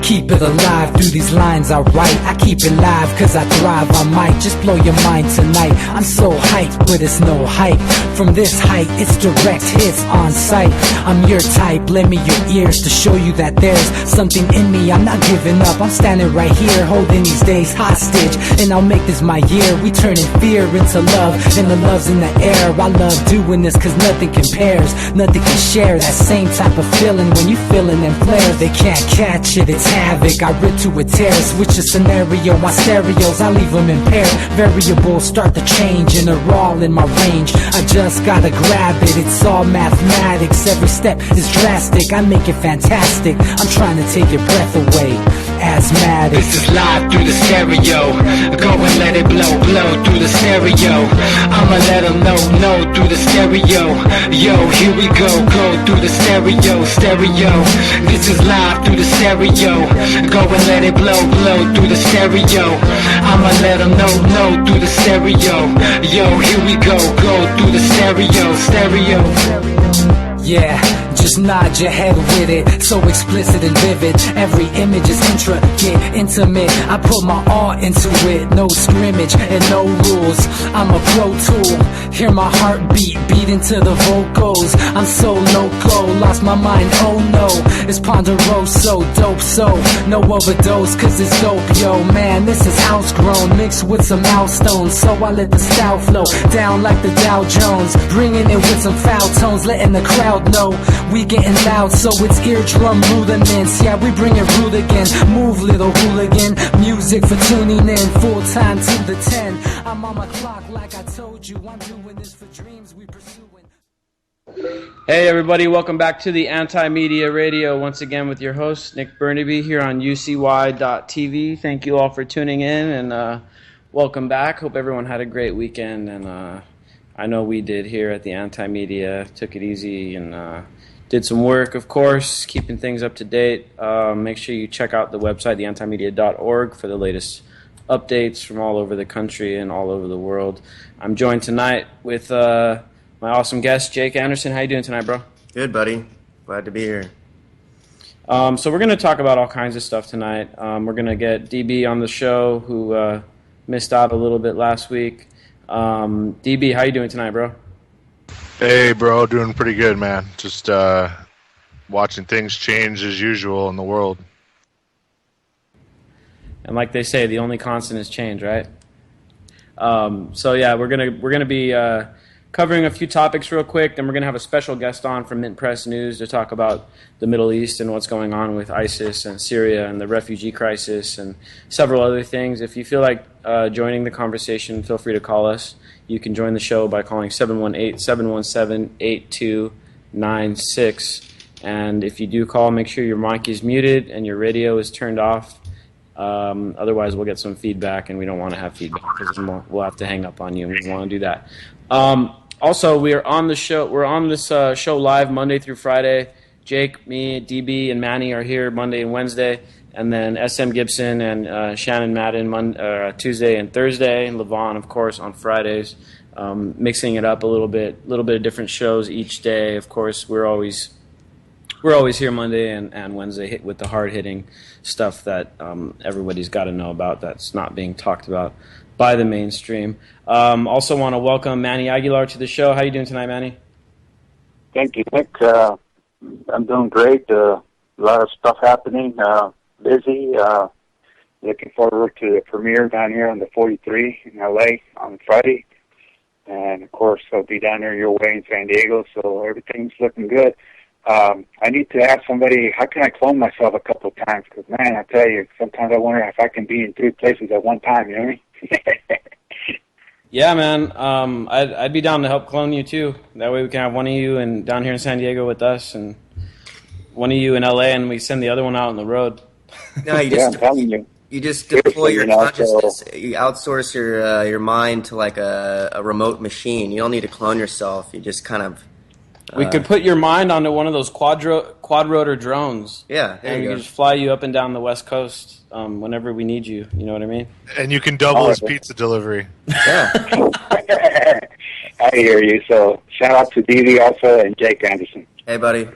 Keep it alive through these lines I write. I keep it live cause I thrive. I might just blow your mind tonight. I'm so hyped, but it's no hype. From this height, it's direct hits on sight. I'm your type, lend me your ears to show you that there's something in me. I'm not giving up, I'm standing right here, holding these days hostage. And I'll make this my year. We turning fear into love, and the love's in the air. I love doing this cause nothing compares. Nothing can share that same type of feeling when you feeling them flares. They can't catch it, it's havoc. I rip to a tear, switch a scenario on stereos, I leave them impaired. Variables start to change and they're all in my range. I just gotta grab it, it's all mathematics. Every step is drastic, I make it fantastic. I'm trying to take your breath away. Asthmatic. This is live through the stereo. Go and let it blow, blow through the stereo. I'ma let them know through the stereo. Yo, here we go through the stereo, stereo. This is live through the stereo. Go and let it blow, blow through the stereo. I'ma let them know through the stereo. Yo, here we go through the stereo, stereo. Yeah, just nod your head with it, so explicit and vivid. Every image is intricate, intimate. I put my all into it, no scrimmage and no rules. I'm a pro tool, hear my heartbeat, beat into the vocals. I'm so loco, lost my mind, oh no. It's ponderoso, dope, so no overdose, cause it's dope, yo. Man, this is house grown, mixed with some milestones. So I let the style flow down like the Dow Jones, bringing it with some foul tones, letting the crowd know we getting loud, so it's eardrum rudiments. Yeah, we bring it rude again. Move, little hooligan. Music for tuning in, full time to the 10. I'm on my clock like I told you. I'm doing this for dreams we pursuing. Hey everybody, welcome back to the Anti-Media Radio. Once again with your host, Nick Bernabe, here on UCY.TV. Thank you all for tuning in, and welcome back. Hope everyone had a great weekend, and I know we did here at the Anti-Media. Took it easy and did some work, of course, keeping things up to date. Make sure you check out the website, theantimedia.org, for the latest updates from all over the country and all over the world. I'm joined tonight with my awesome guest, Jake Anderson. How you doing tonight, bro? Good, buddy. Glad to be here. So we're going to talk about all kinds of stuff tonight. We're going to get DB on the show, who missed out a little bit last week. DB, how you doing tonight, bro? Hey, bro, doing pretty good, man. Just watching things change as usual in the world. And like they say, the only constant is change, right? So yeah, we're gonna be covering a few topics real quick. Then we're gonna have a special guest on from Mint Press News to talk about the Middle East and what's going on with ISIS and Syria and the refugee crisis and several other things. If you feel like joining the conversation, feel free to call us. You can join the show by calling 718-717-8296. And if you do call, make sure your mic is muted and your radio is turned off. Otherwise, we'll get some feedback, and we don't want to have feedback because we'll have to hang up on you, and we don't want to do that. Also, we are on the show. We're on this show live Monday through Friday. Jake, me, DB, and Manny are here Monday and Wednesday. And then SM Gibson and Shannon Madden Tuesday and Thursday, and Levon, of course, on Fridays, mixing it up a little bit of different shows each day. Of course, we're always here Monday and Wednesday with the hard-hitting stuff that everybody's got to know about that's not being talked about by the mainstream. Also want to welcome Manny Aguilar to the show. How you doing tonight, Manny? Thank you, Nick. I'm doing great. A lot of stuff happening. Busy. Looking forward to the premiere down here on the 43 in LA on Friday. And, of course, I'll be down there your way in San Diego, so everything's looking good. I need to ask somebody, how can I clone myself a couple of times? Because, man, I tell you, sometimes I wonder if I can be in 3 places at one time, you know what I mean? Yeah, man. I'd be down to help clone you, too. That way we can have one of you down here in San Diego with us and one of you in LA, and we send the other one out on the road. No, I'm telling you. You just deploy your consciousness. You outsource your mind to like a remote machine. You don't need to clone yourself. You just kind of... we could put your mind onto one of those quad-rotor drones. Yeah, there and you we go. could just fly you up and down the West Coast whenever we need you. You know what I mean? And you can double his pizza delivery. Yeah. I hear you. So shout out to DB also and Jake Anderson. Hey, buddy.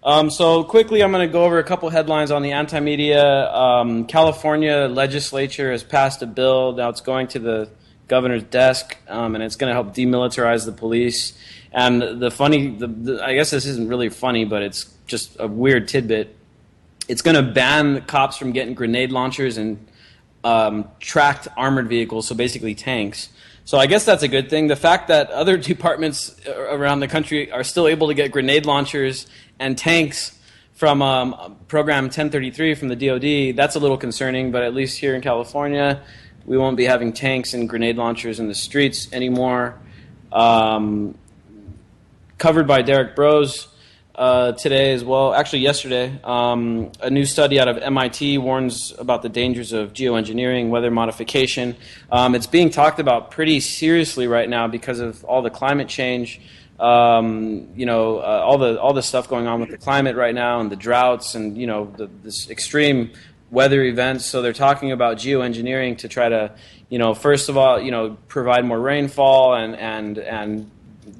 So quickly, I'm going to go over a couple headlines on the anti-media. California legislature has passed a bill. Now it's going to the governor's desk, and it's going to help demilitarize the police. And I guess this isn't really funny, but it's just a weird tidbit. It's going to ban cops from getting grenade launchers and tracked armored vehicles, so basically tanks. So I guess that's a good thing. The fact that other departments around the country are still able to get grenade launchers and tanks from Program 1033 from the DoD, that's a little concerning, but at least here in California, we won't be having tanks and grenade launchers in the streets anymore. Covered by Derek Bros today as well, actually yesterday, a new study out of MIT warns about the dangers of geoengineering, weather modification. It's being talked about pretty seriously right now because of all the climate change, all the stuff going on with the climate right now and the droughts and, this extreme weather events. So they're talking about geoengineering to try to, first of all, provide more rainfall and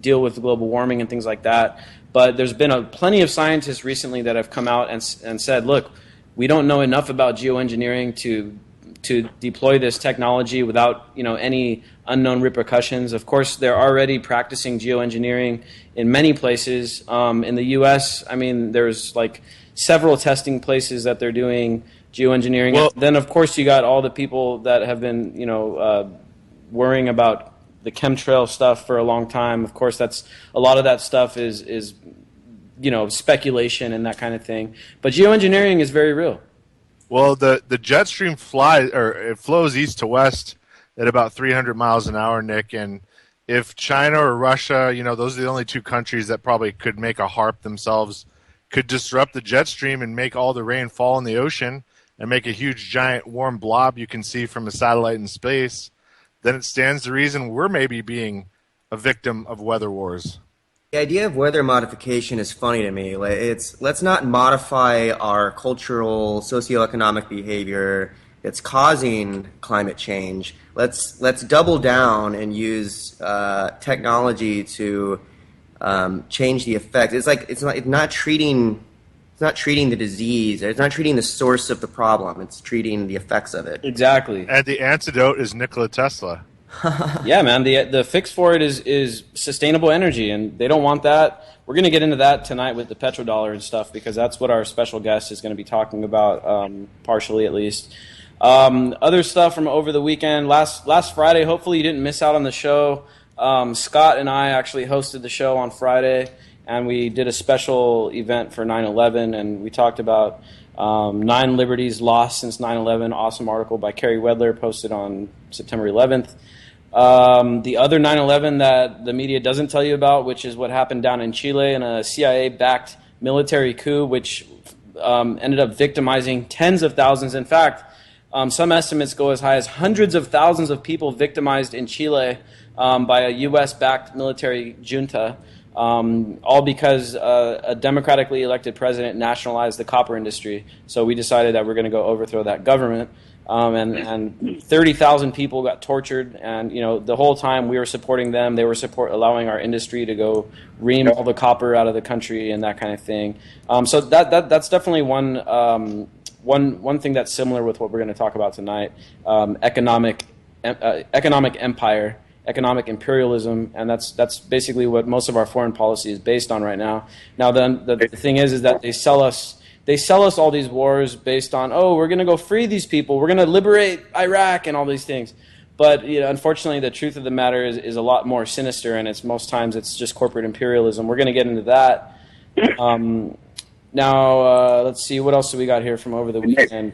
deal with global warming and things like that. But there's been plenty of scientists recently that have come out and said, look, we don't know enough about geoengineering to deploy this technology without any unknown repercussions. Of course, they're already practicing geoengineering in many places. In the U.S., there's like several testing places that they're doing geoengineering. Well, then, of course, you got all the people that have been worrying about the chemtrail stuff for a long time. Of course, a lot of that stuff is speculation and that kind of thing. But geoengineering is very real. Well, the jet stream it flows east to west at about 300 miles an hour, Nick. And if China or Russia, those are the only two countries that probably could make a HARP themselves, could disrupt the jet stream and make all the rain fall in the ocean and make a huge giant warm blob you can see from a satellite in space, then it stands to reason we're maybe being a victim of weather wars. The idea of weather modification is funny to me. Let's not modify our cultural, socioeconomic behavior that's causing climate change. Let's double down and use technology to change the effects. It's not treating the disease. It's not treating the source of the problem. It's treating the effects of it. Exactly. And the antidote is Nikola Tesla. Yeah, man. The fix for it is sustainable energy, and they don't want that. We're going to get into that tonight with the petrodollar and stuff because that's what our special guest is going to be talking about, partially at least. Other stuff from over the weekend. Last Friday, hopefully you didn't miss out on the show. Scott and I actually hosted the show on Friday, and we did a special event for 9/11, and we talked about 9 liberties lost since 9/11. Awesome article by Kerry Wedler posted on September 11th. The other 9/11 that the media doesn't tell you about, which is what happened down in Chile in a CIA-backed military coup, which ended up victimizing tens of thousands. In fact, some estimates go as high as hundreds of thousands of people victimized in Chile by a U.S.-backed military junta. All because a democratically elected president nationalized the copper industry. So we decided that we're going to go overthrow that government. And 30,000 people got tortured. And, the whole time we were supporting them, they were allowing our industry to go ream all the copper out of the country and that kind of thing. So that's definitely one thing that's similar with what we're going to talk about tonight, economic empire. Economic imperialism, and that's basically what most of our foreign policy is based on right now. Now, then the thing is that they sell us all these wars based on, we're going to go free these people, we're going to liberate Iraq and all these things. But unfortunately, the truth of the matter is a lot more sinister, and most times it's just corporate imperialism. We're going to get into that. Now, let's see, what else do we got here from over the weekend?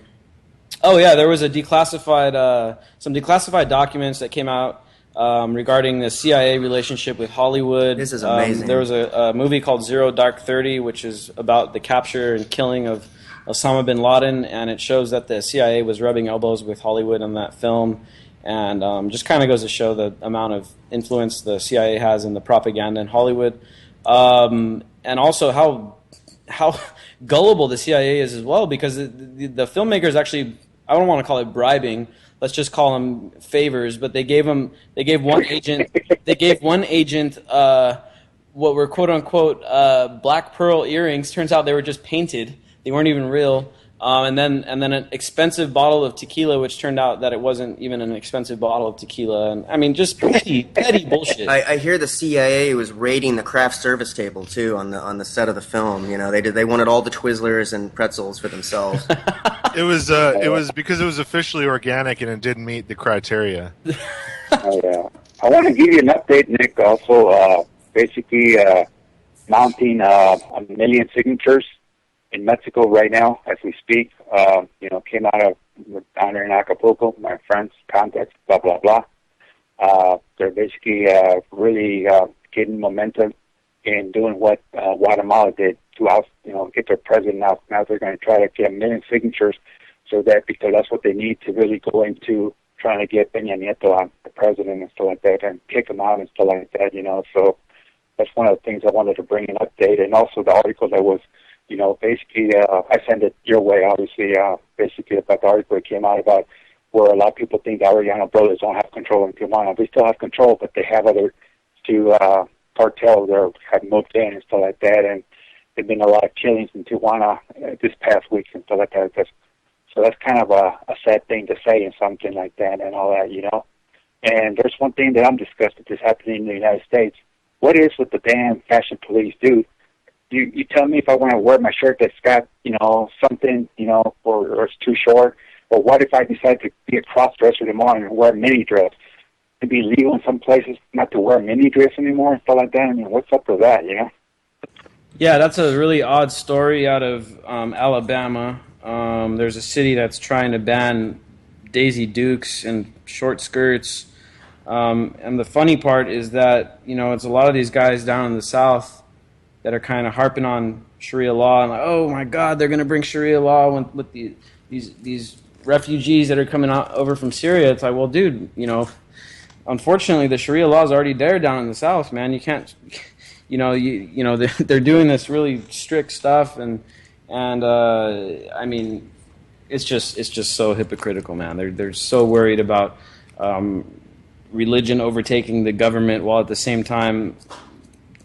Oh yeah, there was some declassified documents that came out regarding the CIA relationship with Hollywood. This is amazing. There was a movie called Zero Dark 30, which is about the capture and killing of Osama bin Laden, and it shows that the CIA was rubbing elbows with Hollywood on that film, and just kind of goes to show the amount of influence the CIA has in the propaganda in Hollywood, and also how gullible the CIA is as well, because the filmmakers actually, I don't want to call it bribing, let's just call them favors, but they gave one agent what were quote unquote black pearl earrings. Turns out they were just painted. They weren't even real. And then an expensive bottle of tequila, which turned out that it wasn't even an expensive bottle of tequila. And I mean, just petty bullshit. I hear the CIA was raiding the craft service table too on the set of the film. You know, they wanted all the Twizzlers and pretzels for themselves. It was because it was officially organic and it didn't meet the criteria. Oh, yeah. I want to give you an update, Nick. Also, basically mounting 1 million signatures in Mexico right now as we speak. Came out of down there in Acapulco, my friends, contacts, blah, blah, blah. They're basically really getting momentum in doing what Guatemala did to get their president out. Now they're going to try to get 1 million signatures because that's what they need to really go into trying to get Peña Nieto on the president and stuff like that and kick him out and stuff like that, So that's one of the things I wanted to bring an update. And also the article that was, basically, I sent it your way, obviously, basically about the article that came out about where a lot of people think the Arellano brothers don't have control in Tijuana. They still have control, but they have other two cartels that have moved in and stuff like that. And there've been a lot of killings in Tijuana this past week and stuff like that. So that's kind of a sad thing to say and something like that and all that, And there's one thing that I'm disgusted that's happening in the United States. What is with the damn fashion police, dude? You tell me if I want to wear my shirt that's got, something, or it's too short, or what if I decide to be a cross-dresser tomorrow and wear a mini dress? It'd be legal in some places not to wear a mini dress anymore and stuff like that. I mean, what's up with that, Yeah, that's a really odd story out of Alabama. There's a city that's trying to ban Daisy Dukes and short skirts. And the funny part is that, it's a lot of these guys down in the South that are kind of harping on Sharia law and like, oh my God, they're going to bring Sharia law with these refugees that are coming over from Syria. It's like, well, dude, unfortunately the Sharia law is already there down in the South, man. You can't, they're doing this really strict stuff and I mean, it's just so hypocritical, man. They're so worried about religion overtaking the government while at the same time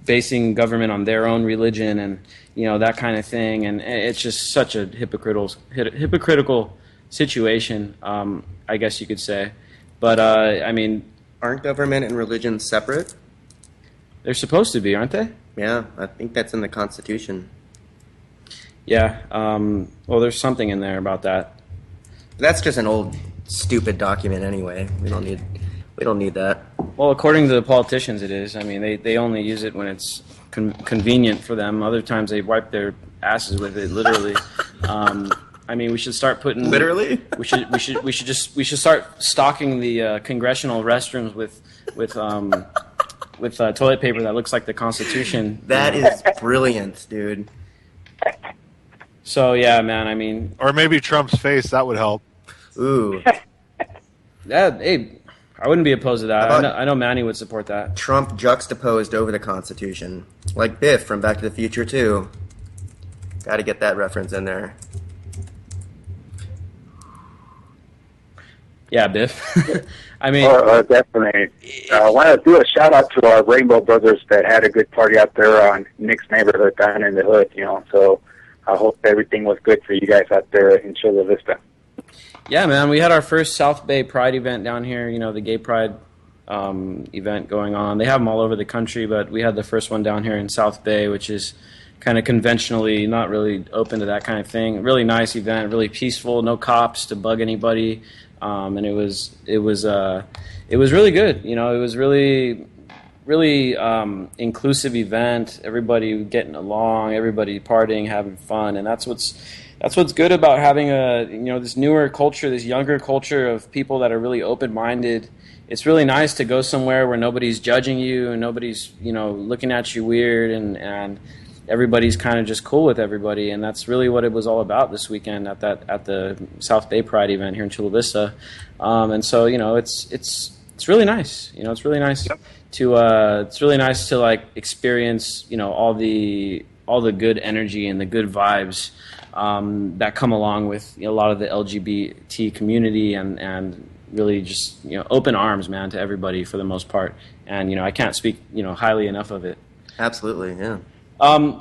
basing government on their own religion and that kind of thing, and it's just such a hypocritical situation, I guess you could say. But I mean, aren't government and religion separate? They're supposed to be, aren't they? Yeah, I think that's in the Constitution. Yeah, well, there's something in there about that. That's just an old, stupid document anyway. We don't need that. Well, according to the politicians, it is. I mean, they only use it when it's convenient for them. Other times, they wipe their asses with it, literally. I mean, we should start putting literally. We should start stocking the congressional restrooms with toilet paper that looks like the Constitution. That is brilliant, dude. So yeah, man. I mean, or maybe Trump's face, that would help. Ooh. Hey, I wouldn't be opposed to that. I know Manny would support that. Trump juxtaposed over the Constitution, like Biff from Back to the Future 2. Got to get that reference in there. Yeah, Biff. I mean, definitely. I want to do a shout out to our Rainbow Brothers that had a good party out there on Nick's neighborhood down in the hood. So I hope everything was good for you guys out there in Chula Vista. Yeah, man, we had our first South Bay Pride event down here, the Gay Pride event going on. They have them all over the country, but we had the first one down here in South Bay, which is kind of conventionally not really open to that kind of thing. Really nice event, really peaceful, no cops to bug anybody, and it was really good. It was really inclusive event. Everybody getting along, everybody partying, having fun, and that's what's good about having this newer culture, this younger culture of people that are really open-minded. It's really nice to go somewhere where nobody's judging you and nobody's looking at you weird, and everybody's kind of just cool with everybody. And that's really what it was all about this weekend at the South Bay Pride event here in Chula Vista. And so it's really nice. It's really nice to like experience all the good energy and the good vibes that come along with a lot of the LGBT community and really just open arms, man, to everybody for the most part. And I can't speak highly enough of it. Absolutely, yeah.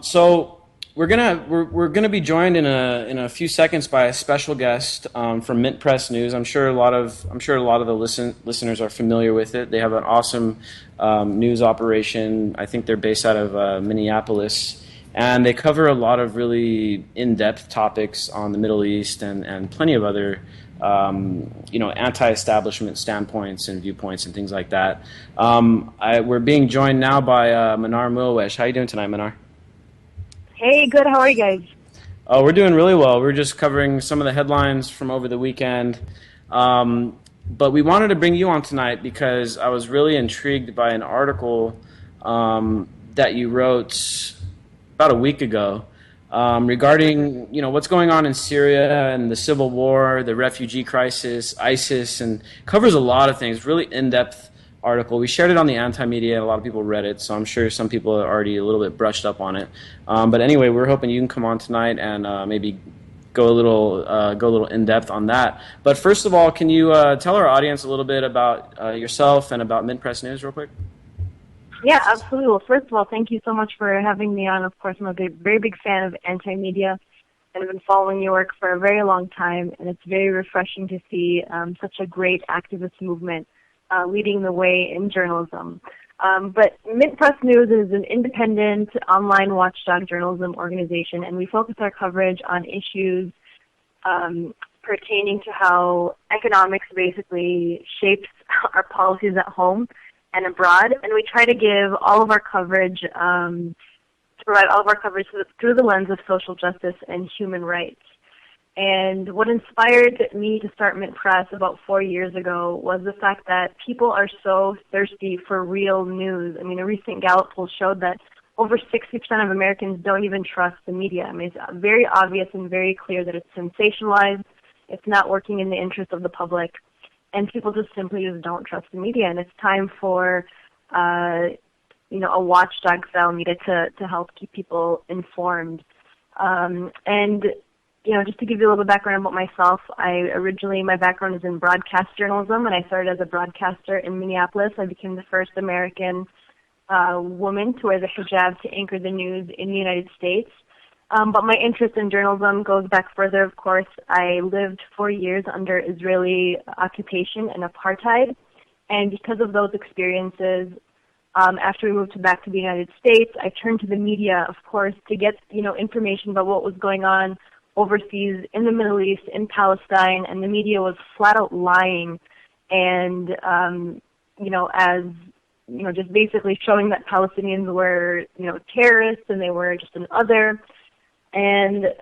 So we're gonna be joined in a few seconds by a special guest from Mint Press News. I'm sure a lot of the listeners are familiar with it. They have an awesome news operation. I think they're based out of Minneapolis, and they cover a lot of really in-depth topics on the Middle East and plenty of other anti-establishment standpoints and viewpoints and things like that. We're being joined now by Muhawesh. How are you doing tonight, Mnar? Hey, good. How are you guys? Oh, we're doing really well. We're just covering some of the headlines from over the weekend. But we wanted to bring you on tonight because I was really intrigued by an article that you wrote about a week ago regarding what's going on in Syria and the civil war, the refugee crisis, ISIS, and covers a lot of things. Really in-depth article. We shared it on the anti-media, and a lot of people read it, so I'm sure some people are already a little bit brushed up on it. But anyway, we're hoping you can come on tonight and maybe go a little in-depth on that. But first of all, can you tell our audience a little bit about yourself and about Mint Press News real quick? Yeah, absolutely. Well, first of all, thank you so much for having me on. Of course, I'm a very big fan of anti-media, and I've been following your work for a very long time, and it's very refreshing to see such a great activist movement leading the way in journalism. But Mint Press News is an independent online watchdog journalism organization, and we focus our coverage on issues pertaining to how economics basically shapes our policies at home and abroad. And we try to give all of our coverage, to provide all of our coverage through the lens of social justice and human rights. And what inspired me to start Mint Press about 4 years ago was the fact that people are so thirsty for real news. I mean, a recent Gallup poll showed that over 60% of Americans don't even trust the media. I mean, it's very obvious and very clear that it's sensationalized, it's not working in the interest of the public, and people just simply don't trust the media. And it's time for, a watchdog style media to help keep people informed. Just to give you a little background about myself, my background is in broadcast journalism, and I started as a broadcaster in Minneapolis. I became the first American woman to wear the hijab to anchor the news in the United States. But my interest in journalism goes back further, of course. I lived 4 years under Israeli occupation and apartheid, and because of those experiences, after we moved back to the United States, I turned to the media, of course, to get information about what was going on overseas in the Middle East, in Palestine, and the media was flat out lying and, just basically showing that Palestinians were, terrorists and they were just an other. And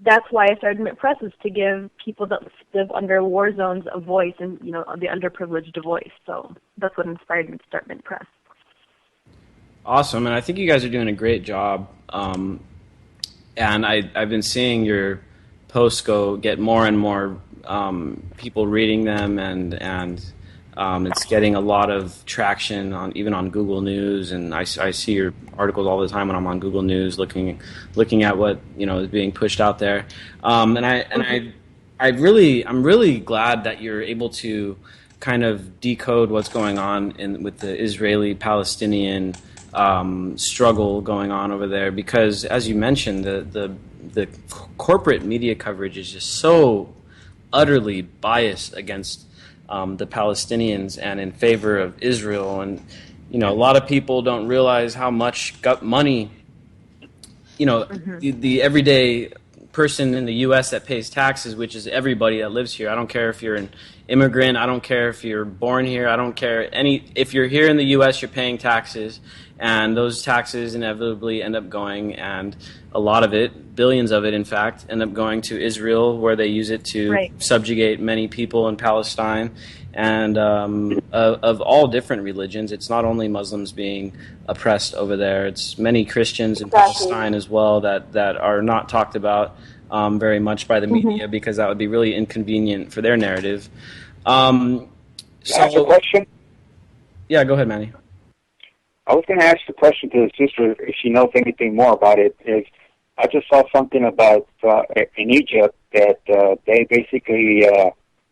that's why I started Mint Press, is to give people that live under war zones a voice and, the underprivileged a voice. So that's what inspired me to start Mint Press. Awesome, and I think you guys are doing a great job. And I've been seeing your posts get more and more people reading them, and it's getting a lot of traction even on Google News. And I see your articles all the time when I'm on Google News, looking at what is being pushed out there. I'm really glad that you're able to kind of decode what's going on with the Israeli-Palestinian struggle going on over there, because as you mentioned, the corporate media coverage is just so utterly biased against the Palestinians and in favor of Israel. And a lot of people don't realize how much money the everyday person in the U.S. that pays taxes, which is everybody that lives here. I don't care if you're an immigrant. I don't care if you're born here. I don't care if you're here in the U.S., you're paying taxes. And those taxes inevitably end up going, and a lot of it, billions of it, in fact, end up going to Israel, where they use it to subjugate many people in Palestine, and of all different religions. It's not only Muslims being oppressed over there. It's many Christians in Palestine as well that are not talked about very much by the media, because that would be really inconvenient for their narrative. Ask a question? Yeah, go ahead, Manny. I was going to ask the question to the sister if she knows anything more about it. I just saw something about in Egypt that they basically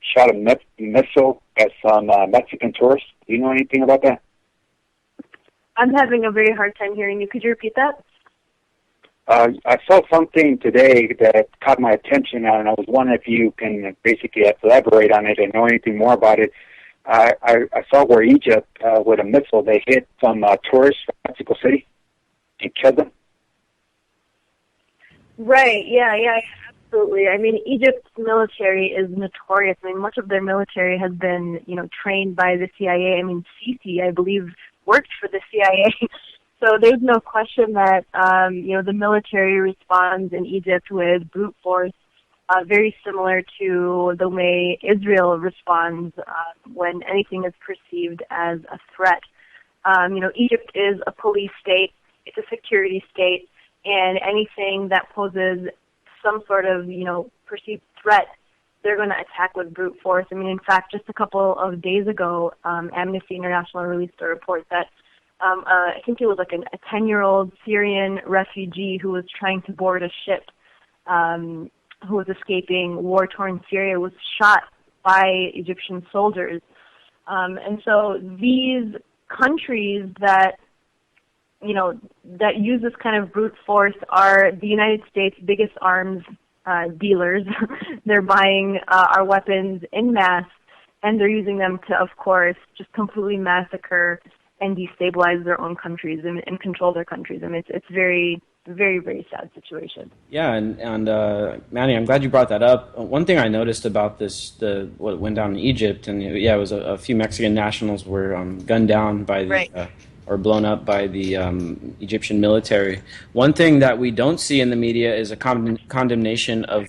shot a missile at some Mexican tourists. Do you know anything about that? I'm having a very hard time hearing you. Could you repeat that? I saw something today that caught my attention, and I was wondering if you can basically elaborate on it and know anything more about it. I saw where Egypt, with a missile, they hit some tourists from Mexico City and killed them. Right, yeah, absolutely. I mean, Egypt's military is notorious. I mean, much of their military has been, trained by the CIA. I mean, Sisi, I believe, worked for the CIA. So there's no question that, the military responds in Egypt with brute force, very similar to the way Israel responds when anything is perceived as a threat. Egypt is a police state. It's a security state. And anything that poses some sort of, perceived threat, they're going to attack with brute force. I mean, in fact, just a couple of days ago, Amnesty International released a report that I think it was like a 10-year-old Syrian refugee who was trying to board a ship, who was escaping war-torn Syria, was shot by Egyptian soldiers. And so these countries that use this kind of brute force are the United States' biggest arms dealers. They're buying our weapons en masse, and they're using them to, of course, just completely massacre and destabilize their own countries and control their countries. I mean, it's very, very, very sad situation. Yeah, and Manny, I'm glad you brought that up. One thing I noticed about what went down in Egypt, and it was a few Mexican nationals were gunned down by the or blown up by the Egyptian military. One thing that we don't see in the media is a condemnation of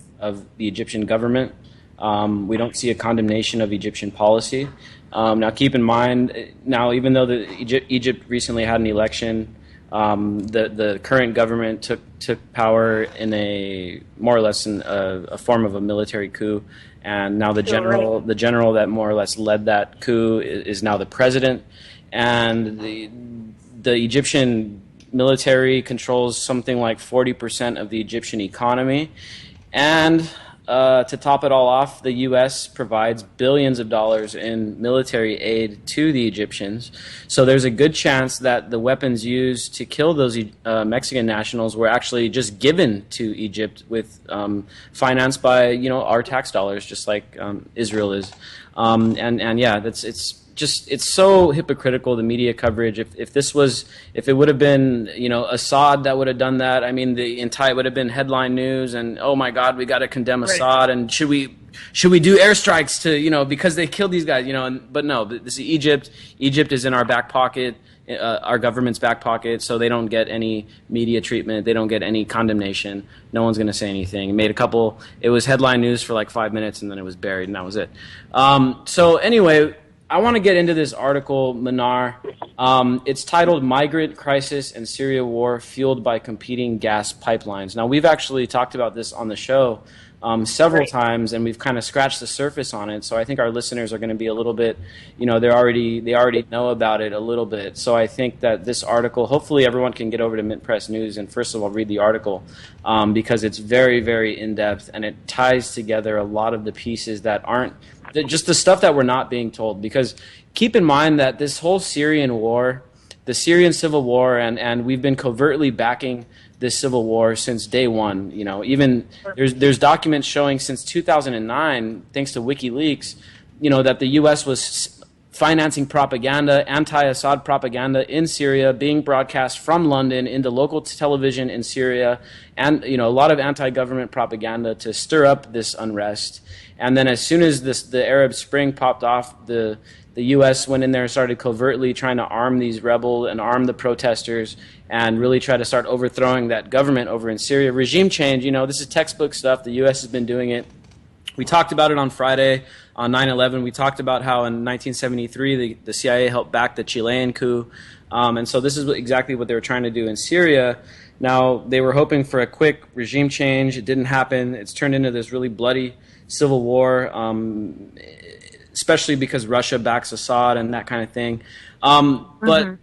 the Egyptian government. We don't see a condemnation of Egyptian policy. Now, keep in mind, even though Egypt recently had an election, the current government took power in a more or less a form of a military coup, and now the general that more or less led that coup is now the president, and the Egyptian military controls something like 40% of the Egyptian economy, and to top it all off, the U.S. provides billions of dollars in military aid to the Egyptians. So there's a good chance that the weapons used to kill those Mexican nationals were actually just given to Egypt with financed by our tax dollars, just like Israel is. It's so hypocritical, the media coverage. If it would have been, Assad that would have done that, I mean, the entire would have been headline news, and oh my God, we got to condemn Assad, and should we do airstrikes to, because they killed these guys, but no, this is Egypt. Egypt is in our back pocket, our government's back pocket, so they don't get any media treatment, they don't get any condemnation. No one's going to say anything. It was headline news for like 5 minutes, and then it was buried, and that was it. So anyway, I want to get into this article, Mnar. It's titled "Migrant Crisis and Syria War Fueled by Competing Gas Pipelines." Now, we've actually talked about this on the show several times, and we've kind of scratched the surface on it. So I think our listeners are going to be a little bit, they already know about it a little bit. So I think that this article, hopefully everyone can get over to Mint Press News and first of all read the article because it's very, very in-depth, and it ties together a lot of the pieces that aren't, just the stuff that we're not being told. Because keep in mind that this whole Syrian war, the Syrian civil war, and we've been covertly backing this civil war since day one. Even there's documents showing since 2009, thanks to WikiLeaks, that the U.S. was financing propaganda, anti-Assad propaganda in Syria, being broadcast from London into local television in Syria, and a lot of anti-government propaganda to stir up this unrest. And then as soon as the Arab Spring popped off, the U.S. went in there and started covertly trying to arm these rebels and arm the protesters and really try to start overthrowing that government over in Syria. Regime change, this is textbook stuff. The U.S. has been doing it. We talked about it on Friday on 9/11. We talked about how in 1973 the CIA helped back the Chilean coup. And so this is exactly what they were trying to do in Syria. Now, they were hoping for a quick regime change. It didn't happen. It's turned into this really bloody civil war, especially because Russia backs Assad and that kind of thing. But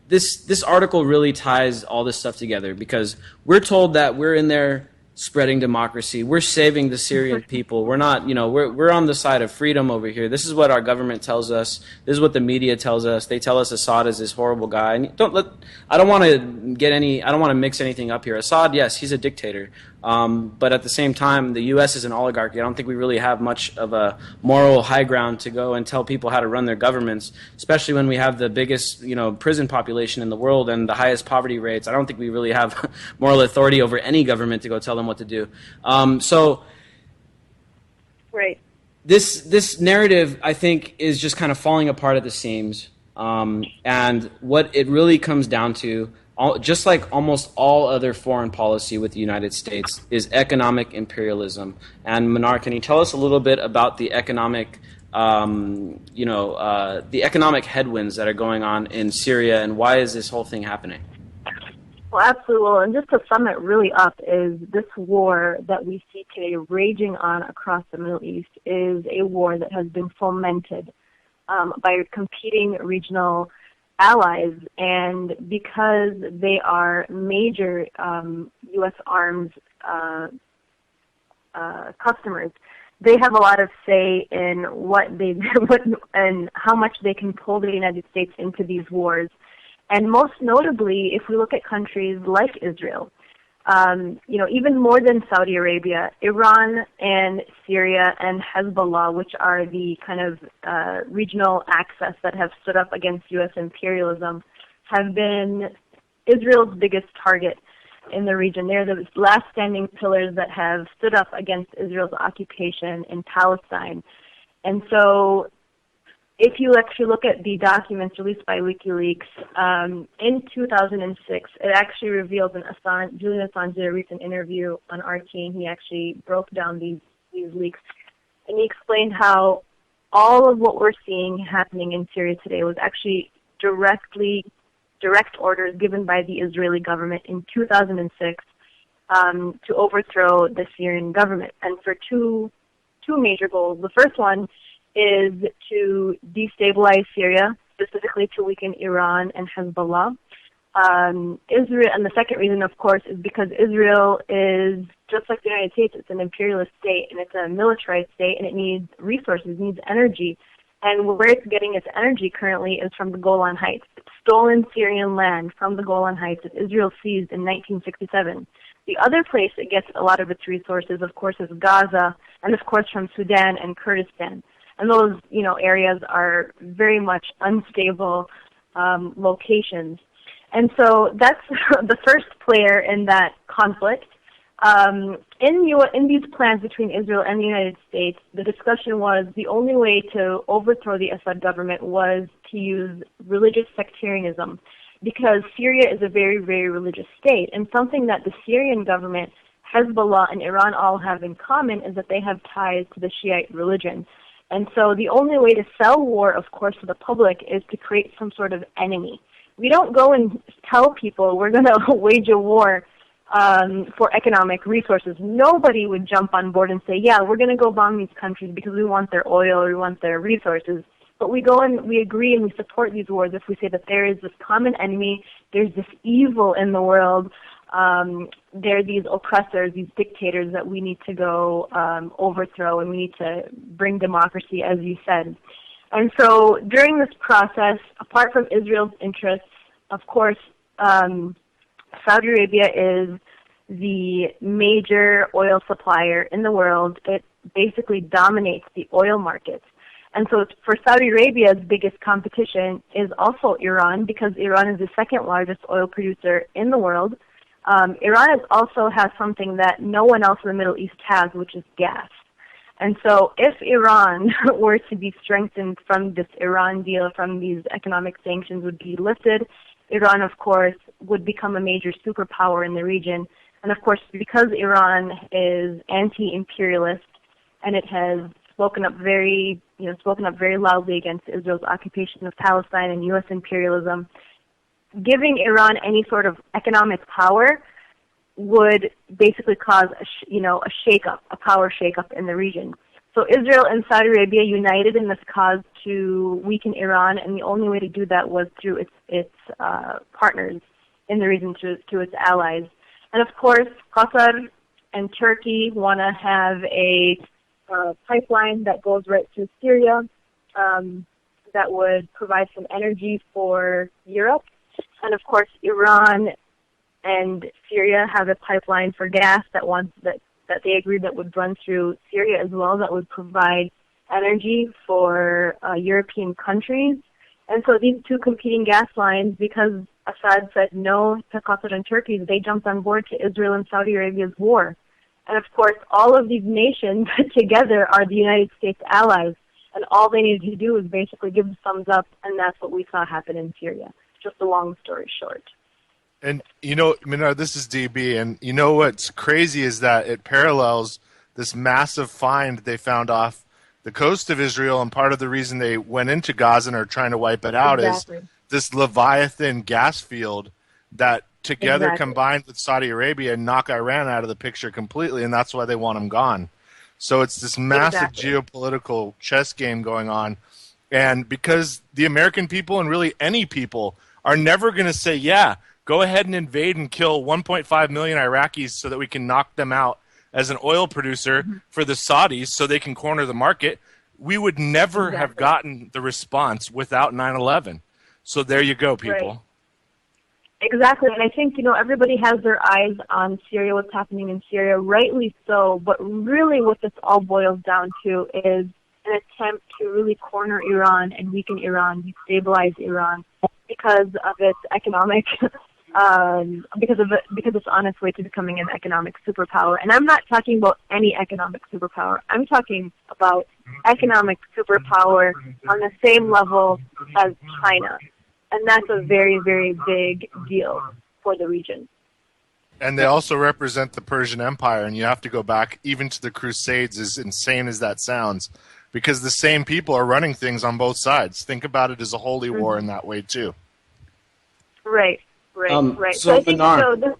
this article really ties all this stuff together, because we're told that we're in there spreading democracy. We're saving the Syrian people. We're not, we're on the side of freedom over here. This is what our government tells us. This is what the media tells us. They tell us Assad is this horrible guy. And I don't want to mix anything up here. Assad, yes, he's a dictator. But at the same time, the U.S. is an oligarchy. I don't think we really have much of a moral high ground to go and tell people how to run their governments, especially when we have the biggest, prison population in the world and the highest poverty rates. I don't think we really have moral authority over any government to go tell them what to do. Right. This narrative, I think, is just kind of falling apart at the seams. And what it really comes down to, just like almost all other foreign policy with the United States, is economic imperialism. And Mnar, can you tell us a little bit about the economic, the economic headwinds that are going on in Syria, and why is this whole thing happening? Well, absolutely. Well, and just to sum it really up, is this war that we see today raging on across the Middle East is a war that has been fomented by competing regional allies, and because they are major U.S. arms customers, they have a lot of say in and how much they can pull the United States into these wars. And most notably, if we look at countries like Israel, even more than Saudi Arabia, Iran and Syria and Hezbollah, which are the kind of regional axis that have stood up against U.S. imperialism, have been Israel's biggest target in the region. They're the last standing pillars that have stood up against Israel's occupation in Palestine. And so if you actually look at the documents released by WikiLeaks, in 2006, it actually reveals Julian Assange did a recent interview on RT, and he actually broke down these leaks. And he explained how all of what we're seeing happening in Syria today was actually direct orders given by the Israeli government in 2006 to overthrow the Syrian government, and for two major goals. The first one is to destabilize Syria, specifically to weaken Iran and Hezbollah. Israel, and the second reason, of course, is because Israel is, just like the United States, it's an imperialist state, and it's a militarized state, and it needs resources, needs energy. And where it's getting its energy currently is from the Golan Heights. It's stolen Syrian land from the Golan Heights that Israel seized in 1967. The other place it gets a lot of its resources, of course, is Gaza, and of course from Sudan and Kurdistan. And those, areas are very much unstable locations. And so that's the first player in that conflict. In these plans between Israel and the United States, the discussion was the only way to overthrow the Assad government was to use religious sectarianism, because Syria is a very, very religious state. And something that the Syrian government, Hezbollah, and Iran all have in common is that they have ties to the Shiite religion. And so the only way to sell war, of course, to the public is to create some sort of enemy. We don't go and tell people we're going to wage a war for economic resources. Nobody would jump on board and say, yeah, we're going to go bomb these countries because we want their oil or we want their resources. But we go and we agree and we support these wars if we say that there is this common enemy, there's this evil in the world, there are these oppressors, these dictators that we need to go overthrow, and we need to bring democracy, as you said. And so during this process, apart from Israel's interests, of course, Saudi Arabia is the major oil supplier in the world. It basically dominates the oil markets. And so for Saudi Arabia's biggest competition is also Iran, because Iran is the second largest oil producer in the world. Iran also has something that no one else in the Middle East has, which is gas. And so if Iran were to be strengthened from this Iran deal, from these economic sanctions would be lifted, Iran, of course, would become a major superpower in the region. And of course, because Iran is anti-imperialist and it has spoken up very loudly against Israel's occupation of Palestine and U.S. imperialism, giving Iran any sort of economic power would basically cause a shake-up, a power shake-up in the region. So Israel and Saudi Arabia united in this cause to weaken Iran, and the only way to do that was through its partners in the region, to its allies. And of course, Qatar and Turkey want to have a pipeline that goes right through Syria that would provide some energy for Europe. And of course, Iran and Syria have a pipeline for gas that they agreed that would run through Syria as well, that would provide energy for European countries. And so these two competing gas lines, because Assad said no to Qatar and Turkey, they jumped on board to Israel and Saudi Arabia's war. And of course, all of these nations together are the United States allies, and all they needed to do was basically give the thumbs up, and that's what we saw happen in Syria. Just a long story short. And, Mnar, this is DB, and what's crazy is that it parallels this massive find they found off the coast of Israel, and part of the reason they went into Gaza and are trying to wipe it out is this Leviathan gas field that together combined with Saudi Arabia knock Iran out of the picture completely, and that's why they want them gone. So it's this massive geopolitical chess game going on, and because the American people and really any people are never going to say, yeah, go ahead and invade and kill 1.5 million Iraqis so that we can knock them out as an oil producer for the Saudis so they can corner the market, we would never have gotten the response without 9/11. So there you go, people. Right. Exactly, and I think, everybody has their eyes on Syria, what's happening in Syria, rightly so, but really what this all boils down to is an attempt to really corner Iran and weaken Iran, destabilize Iran because of its economic because it's on its way to becoming an economic superpower. And I'm not talking about any economic superpower. I'm talking about economic superpower on the same level as China. And that's a very, very big deal for the region. And they also represent the Persian Empire, and you have to go back even to the Crusades, as insane as that sounds, because the same people are running things on both sides. Think about it as a holy war in that way, too. Right. So I think Mnar,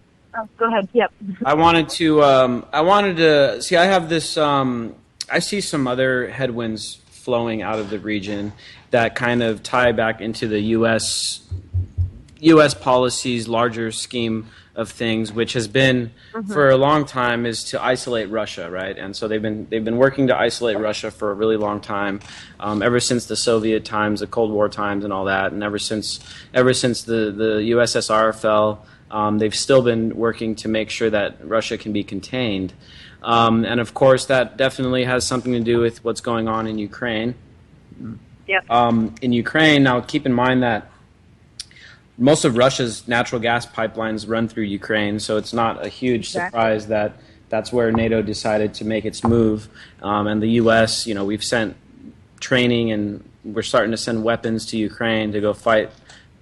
go ahead. Yep. I wanted to see. I have this. I see some other headwinds flowing out of the region that kind of tie back into the U.S. policy's larger scheme of things, which has been for a long time, is to isolate Russia, right? And so they've been working to isolate Russia for a really long time, ever since the Soviet times, the Cold War times, and all that, and ever since the USSR fell, they've still been working to make sure that Russia can be contained, and of course that definitely has something to do with what's going on in Ukraine. Yep. In Ukraine, now keep in mind that most of Russia's natural gas pipelines run through Ukraine, so it's not a huge surprise that that's where NATO decided to make its move. And the U.S., we've sent training and we're starting to send weapons to Ukraine to go fight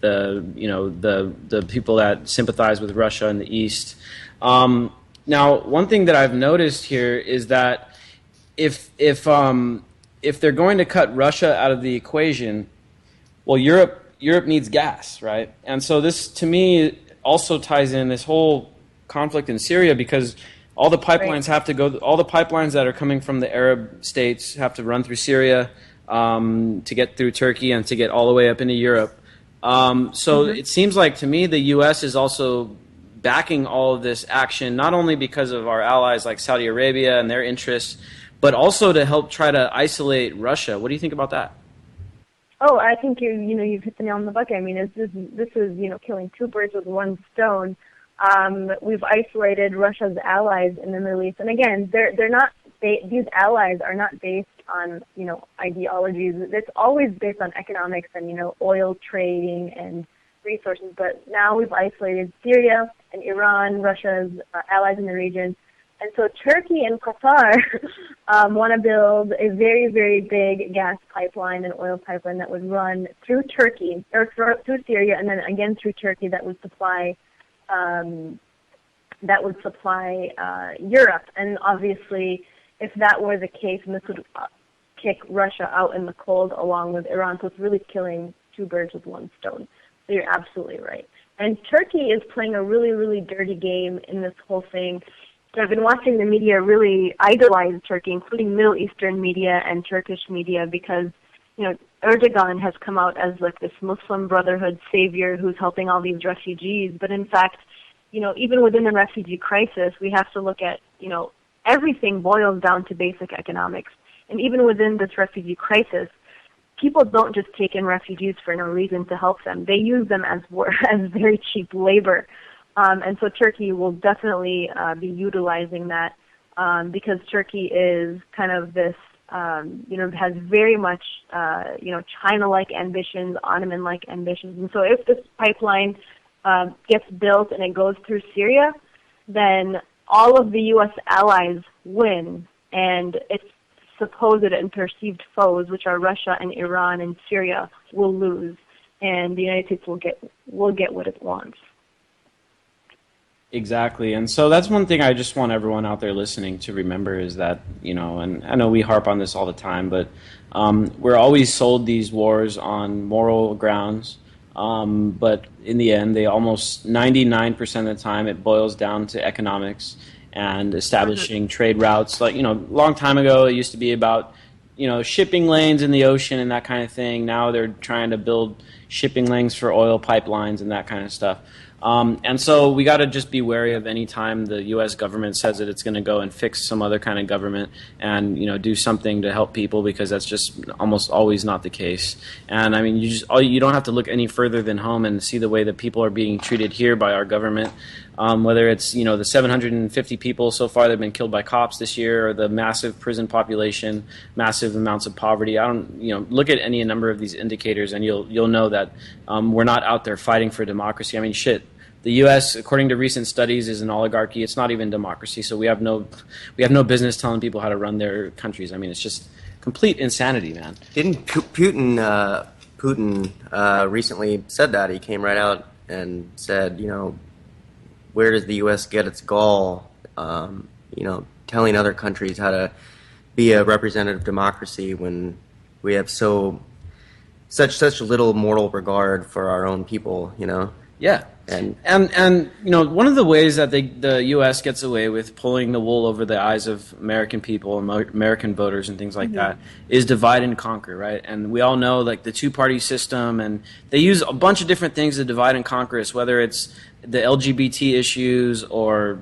the people that sympathize with Russia in the east. Now, one thing that I've noticed here is that if they're going to cut Russia out of the equation, well, Europe needs gas, right? And so this, to me, also ties in this whole conflict in Syria, because all the pipelines have to go. All the pipelines that are coming from the Arab states have to run through Syria to get through Turkey and to get all the way up into Europe. So it seems like to me the U.S. is also backing all of this action, not only because of our allies like Saudi Arabia and their interests, but also to help try to isolate Russia. What do you think about that? Oh, I think you've hit the nail on the bucket. I mean, this is killing two birds with one stone. We've isolated Russia's allies in the Middle East, and again, they're not. These allies are not based on ideologies. It's always based on economics and oil trading and resources. But now we've isolated Syria and Iran, Russia's allies in the region. And so Turkey and Qatar want to build a very, very big gas pipeline and oil pipeline that would run through Turkey, or through Syria, and then again through Turkey that would supply Europe. And obviously, if that were the case, this would kick Russia out in the cold along with Iran. So it's really killing two birds with one stone. So you're absolutely right. And Turkey is playing a really, really dirty game in this whole thing. I've been watching the media really idolize Turkey, including Middle Eastern media and Turkish media, because, Erdogan has come out as like this Muslim Brotherhood savior who's helping all these refugees. But in fact, even within the refugee crisis, we have to look at, everything boils down to basic economics. And even within this refugee crisis, people don't just take in refugees for no reason to help them. They use them as very cheap labor. And so Turkey will definitely be utilizing that because Turkey is kind of this, has very much, China-like ambitions, Ottoman-like ambitions. And so if this pipeline gets built and it goes through Syria, then all of the U.S. allies win, and its supposed and perceived foes, which are Russia and Iran and Syria, will lose, and the United States will get what it wants. Exactly, and so that's one thing I just want everyone out there listening to remember is that, and I know we harp on this all the time, but we're always sold these wars on moral grounds. But in the end, they almost 99% of the time it boils down to economics and establishing trade routes. Like, long time ago, it used to be about, shipping lanes in the ocean and that kind of thing. Now they're trying to build shipping lanes for oil pipelines and that kind of stuff. And so we got to just be wary of any time the U.S. government says that it's going to go and fix some other kind of government and do something to help people, because that's just almost always not the case. And I mean, you don't have to look any further than home and see the way that people are being treated here by our government. Whether it's the 750 people so far that have been killed by cops this year, or the massive prison population, massive amounts of poverty. I don't look at any number of these indicators, and you'll know that we're not out there fighting for democracy. I mean, shit. The U.S., according to recent studies, is an oligarchy. It's not even democracy. So we have no business telling people how to run their countries. I mean, it's just complete insanity, man. Didn't Putin recently said that? He came right out and said, where does the U.S. get its gall, telling other countries how to be a representative democracy when we have such little moral regard for our own people, Yeah. And one of the ways that the U.S. gets away with pulling the wool over the eyes of American people and American voters and things like that is divide and conquer, right? And we all know, like, the two-party system, and they use a bunch of different things to divide and conquer us, whether it's the LGBT issues or,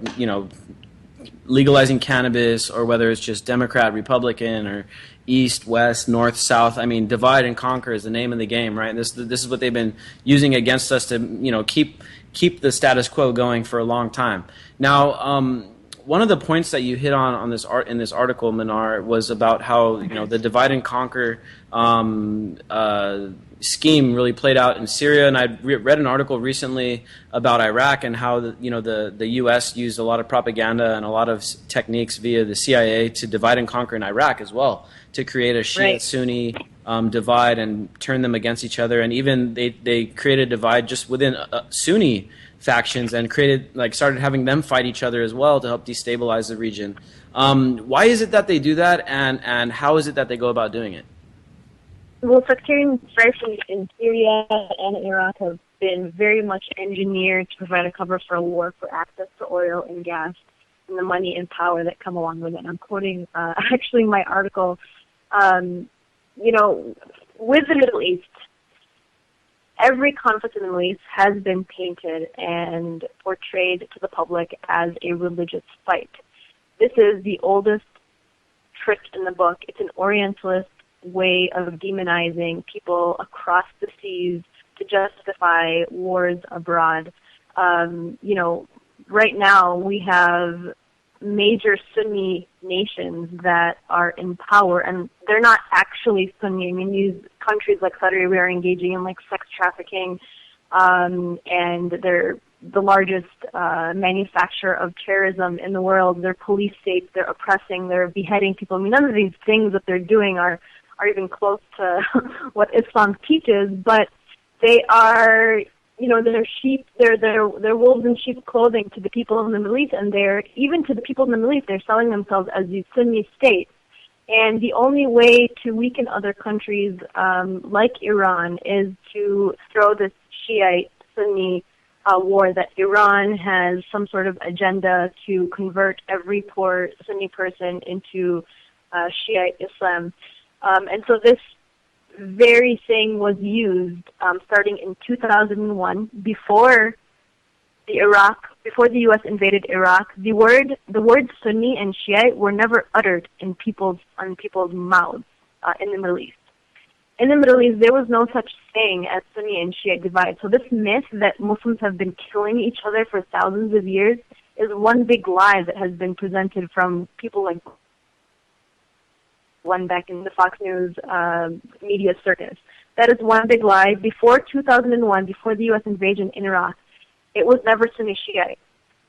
legalizing cannabis, or whether it's just Democrat, Republican, or East, West, North, South. I mean, divide and conquer is the name of the game, right? And this is what they've been using against us to, keep the status quo going for a long time. Now, one of the points that you hit on this in this article, Mnar, was about how the divide and conquer scheme really played out in Syria, and I read an article recently about Iraq and how the U.S. used a lot of propaganda and a lot of techniques via the CIA to divide and conquer in Iraq as well, to create a Shia-Sunni divide and turn them against each other, and even they created a divide just within Sunni factions and started having them fight each other as well to help destabilize the region. Why is it that they do that, and how is it that they go about doing it? Well, sectarian strife in Syria and Iraq have been very much engineered to provide a cover for a war for access to oil and gas and the money and power that come along with it. I'm quoting actually my article. With the Middle East, every conflict in the Middle East has been painted and portrayed to the public as a religious fight. This is the oldest trick in the book. It's an Orientalist way of demonizing people across the seas to justify wars abroad. Right now we have major Sunni nations that are in power, and they're not actually Sunni. I mean, these countries like Saudi Arabia are engaging in sex trafficking, and they're the largest manufacturer of terrorism in the world. They're police states. They're oppressing. They're beheading people. I mean, none of these things that they're doing are even close to what Islam teaches, but they are, they're sheep, they're wolves in sheep's clothing to the people in the Middle East, and even to the people in the Middle East, they're selling themselves as these Sunni states. And the only way to weaken other countries like Iran is to throw this Shiite-Sunni war, that Iran has some sort of agenda to convert every poor Sunni person into Shiite Islam. And so this very thing was used starting in 2001, before before the U.S. invaded Iraq, the word Sunni and Shiite were never uttered on people's mouths in the Middle East. In the Middle East, there was no such thing as Sunni and Shiite divide. So this myth that Muslims have been killing each other for thousands of years is one big lie that has been presented from people like one back in the Fox News media circus. That is one big lie. Before 2001, before the U.S. invasion in Iraq, it was never Sunni Shiite.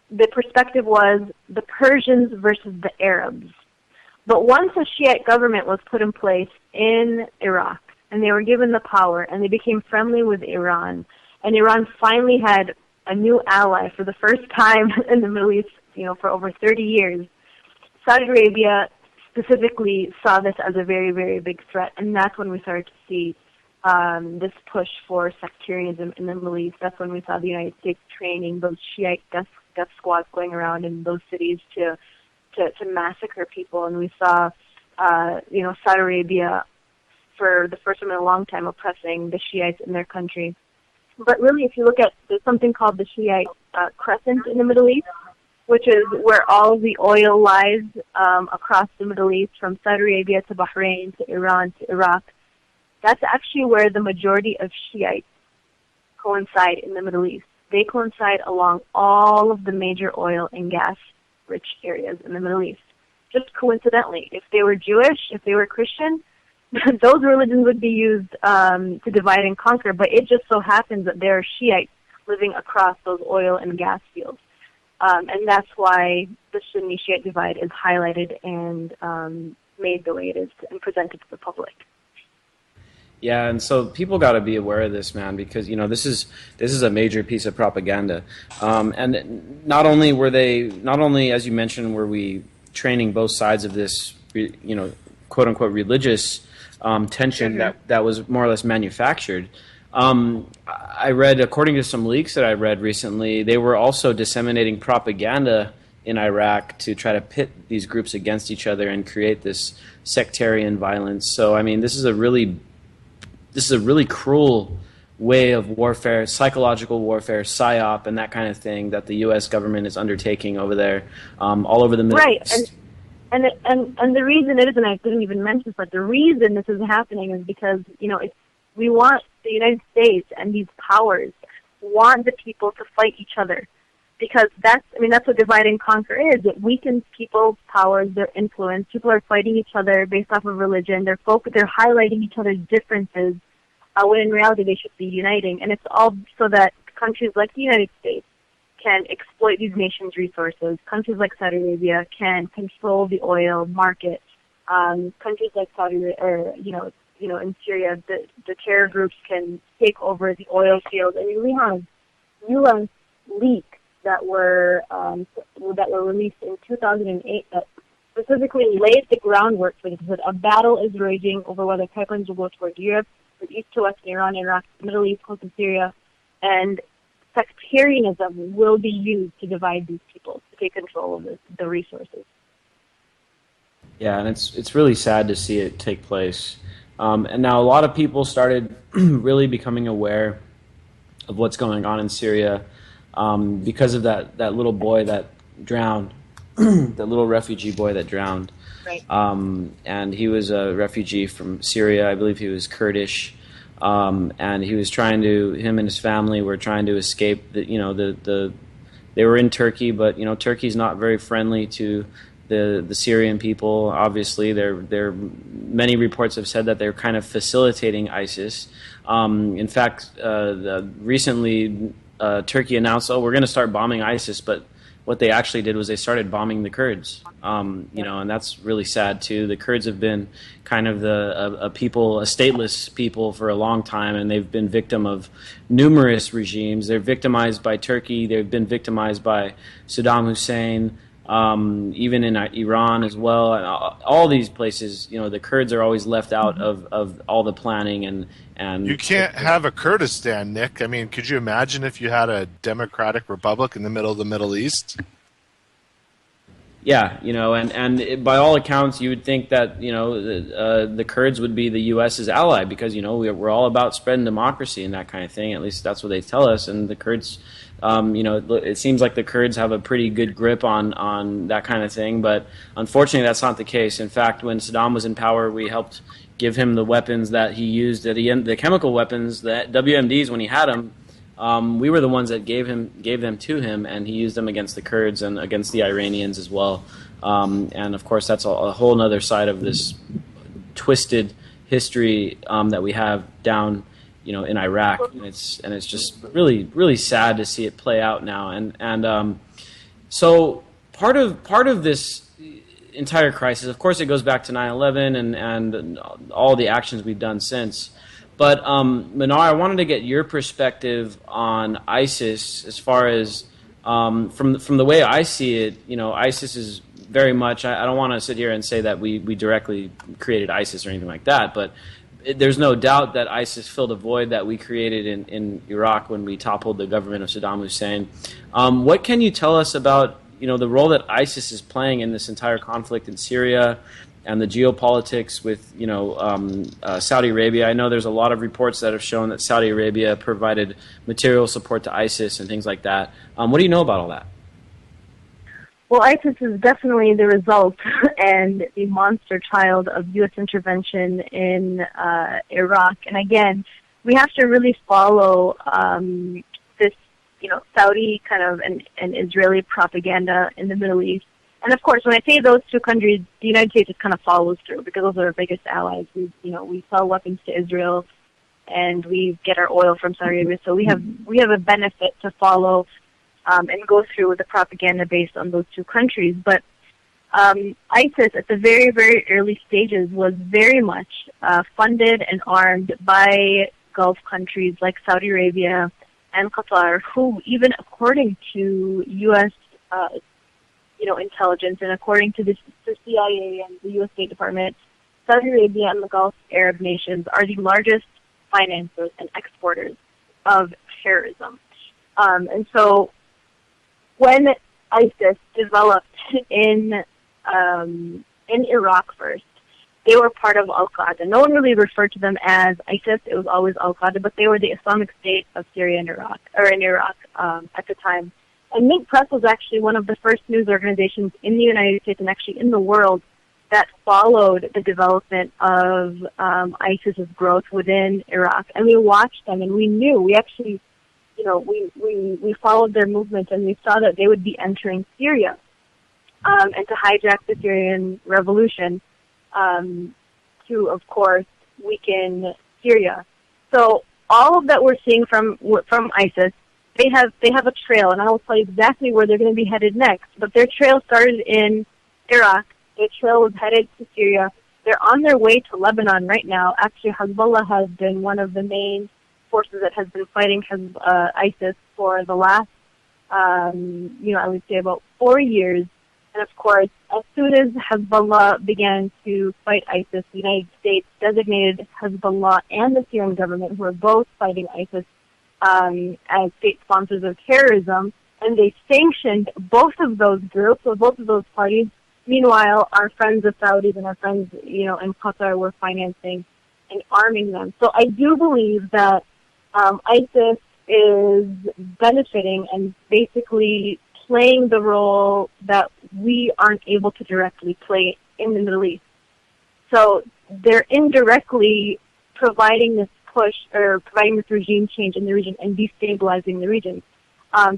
The perspective was the Persians versus the Arabs. But once a Shiite government was put in place in Iraq, and they were given the power, and they became friendly with Iran, and Iran finally had a new ally for the first time in the Middle East, for over 30 years, Saudi Arabia specifically saw this as a very, very big threat, and that's when we started to see this push for sectarianism in the Middle East. That's when we saw the United States training those Shiite death squads going around in those cities to massacre people, and we saw, Saudi Arabia for the first time in a long time oppressing the Shiites in their country. But really, if you look at, there's something called the Shiite Crescent in the Middle East, which is where all the oil lies across the Middle East, from Saudi Arabia to Bahrain to Iran to Iraq. That's actually where the majority of Shiites coincide in the Middle East. They coincide along all of the major oil and gas-rich areas in the Middle East. Just coincidentally, if they were Jewish, if they were Christian, those religions would be used to divide and conquer, but it just so happens that there are Shiites living across those oil and gas fields. And that's why the Sunni-Shiite divide is highlighted and made the way it is and presented to the public. Yeah, and so people got to be aware of this, man, because this is a major piece of propaganda. And not only as you mentioned, were we training both sides of this, quote unquote religious tension that was more or less manufactured. I read, according to some leaks that I read recently, they were also disseminating propaganda in Iraq to try to pit these groups against each other and create this sectarian violence. So, I mean, this is a really cruel way of warfare, psychological warfare, PSYOP, and that kind of thing that the U.S. government is undertaking over there, all over the Middle East. And the reason it is, and I didn't even mention, but the reason this is happening is because we want the United States and these powers want the people to fight each other, because that's what divide and conquer is. It weakens people's powers, their influence. People are fighting each other based off of religion. They're highlighting each other's differences, when in reality they should be uniting. And it's all so that countries like the United States can exploit these nations' resources. Countries like Saudi Arabia can control the oil market. Countries like Saudi Arabia, or in Syria, the terror groups can take over the oil fields. I mean, we have U.S. leaks that were released in 2008 that specifically laid the groundwork for this. That a battle is raging over whether pipelines will go toward Europe, from east to west, Iran, Iraq, Middle East, coast of Syria, and sectarianism will be used to divide these people, to take control of the resources. Yeah, and it's really sad to see it take place. And now a lot of people started really becoming aware of what's going on in Syria because of that little boy that drowned, the little refugee boy that drowned. Right. And he was a refugee from Syria. I believe he was Kurdish. And he was him and his family were trying to escape. They were in Turkey, but Turkey's not very friendly to the Syrian people. Obviously, many reports have said that they're kind of facilitating ISIS. In fact, recently Turkey announced, we're going to start bombing ISIS, but what they actually did was they started bombing the Kurds. And that's really sad too. The Kurds have been kind of a stateless people for a long time, and they've been victim of numerous regimes. They're victimized by Turkey. They've been victimized by Saddam Hussein, even in Iran as well. And all these places, the Kurds are always left out of all the planning and you can't have a Kurdistan, Nick. I mean, could you imagine if you had a democratic republic in the middle of the Middle East? Yeah, by all accounts, you would think that the Kurds would be the U.S.'s ally because we're all about spreading democracy and that kind of thing. At least that's what they tell us. And the Kurds, it seems like the Kurds have a pretty good grip on that kind of thing. But unfortunately, that's not the case. In fact, when Saddam was in power, we helped give him the weapons that he used, the chemical weapons, the WMDs when he had them. We were the ones that gave them to him, and he used them against the Kurds and against the Iranians as well. And of course, that's a whole other side of this twisted history that we have down, in Iraq. And it's just really, really sad to see it play out now. And so part of this entire crisis, of course, it goes back to 9/11 and all the actions we've done since. But Mnar, I wanted to get your perspective on ISIS as far as from the way I see it. ISIS is very much. I don't want to sit here and say that we directly created ISIS or anything like that, but there's no doubt that ISIS filled a void that we created in Iraq when we toppled the government of Saddam Hussein. What can you tell us about the role that ISIS is playing in this entire conflict in Syria? And the geopolitics with, Saudi Arabia. I know there's a lot of reports that have shown that Saudi Arabia provided material support to ISIS and things like that. What do you know about all that? Well, ISIS is definitely the result and the monster child of U.S. intervention in Iraq. And again, we have to really follow this, Saudi kind of and Israeli propaganda in the Middle East. And of course, when I say those two countries, the United States just kind of follows through because those are our biggest allies. We sell weapons to Israel, and we get our oil from Saudi Arabia. So we have a benefit to follow and go through with the propaganda based on those two countries. But ISIS, at the very, very early stages, was very much funded and armed by Gulf countries like Saudi Arabia and Qatar, who, even according to U.S. Intelligence, and according to the CIA and the U.S. State Department, Saudi Arabia and the Gulf Arab nations are the largest financiers and exporters of terrorism. And so when ISIS developed in Iraq first, they were part of Al-Qaeda. No one really referred to them as ISIS. It was always Al-Qaeda, but they were the Islamic State of Syria and Iraq, or in Iraq at the time. And Mint Press was actually one of the first news organizations in the United States and actually in the world that followed the development of ISIS's growth within Iraq. And we watched them, and we knew, we actually, we followed their movement, and we saw that they would be entering Syria and to hijack the Syrian revolution to, of course, weaken Syria. So all of that we're seeing from ISIS, They have a trail, and I will tell you exactly where they're going to be headed next. But their trail started in Iraq. Their trail was headed to Syria. They're on their way to Lebanon right now. Actually, Hezbollah has been one of the main forces that has been fighting ISIS for the last, I would say about 4 years. And of course, as soon as Hezbollah began to fight ISIS, the United States designated Hezbollah and the Syrian government, who are both fighting ISIS, as state sponsors of terrorism, and they sanctioned both of those groups, or both of those parties. Meanwhile, our friends the Saudis and our friends, in Qatar were financing and arming them. So I do believe that ISIS is benefiting and basically playing the role that we aren't able to directly play in the Middle East. So they're indirectly providing this push or providing this regime change in the region and destabilizing the region.